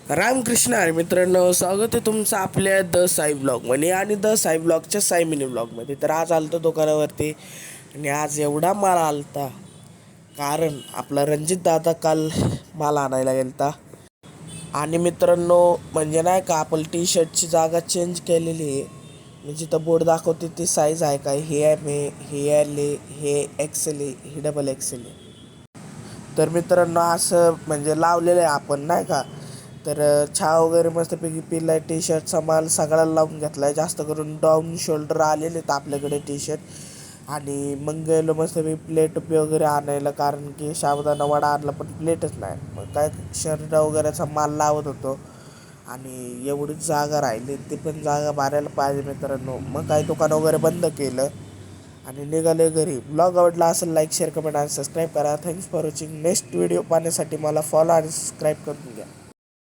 रामकृष्ण आहे मित्रांनो, स्वागत आहे तुमचं आपल्या द साई ब्लॉगमध्ये आणि द साई ब्लॉगच्या साई मिनी ब्लॉगमध्ये. तर आज आलतो दुकानावरती आणि आज एवढा माल आलता कारण आपला रणजित दादा काल माल आणायला गेलता. आणि मित्रांनो म्हणजे नाही का, आपण टी शर्टची जागा चेंज केलेली आहे. मी जिथं बोर्ड दाखवते ती साईज आहे काय, हे एम आहे, हे एल आहे, हे एक्सेल आहे, हे डबल एक्सेल आहे. तर मित्रांनो असं म्हणजे लावलेलं आहे आपण नाही का. तर छा वगैरे मस्तपैकी पिला टी शर्टचा माल सगळ्याला लावून घेतला आहे. जास्त करून डाऊन शोल्डर आलेले आहेत आपल्याकडे टी शर्ट. आणि मग गेलो मस्तपैकी प्लेट वगैरे आणायला, कारण की साबुदाणा वडा आणला पण प्लेटच नाही. मग काय शर्ट वगैरेचा माल लावत होतो आणि एवढीच जागा राहिली, ती पण जागा भरायला पाहिजे मित्रांनो. मग काही दुकान वगैरे बंद केलं आणि निघाले घरी. ब्लॉग आवडला असेल लाईक शेअर कमेंट आणि सबस्क्राईब करा. Thanks for watching. Next video पाहण्यासाठी मला फॉलो आणि सबस्क्राईब करून घ्या.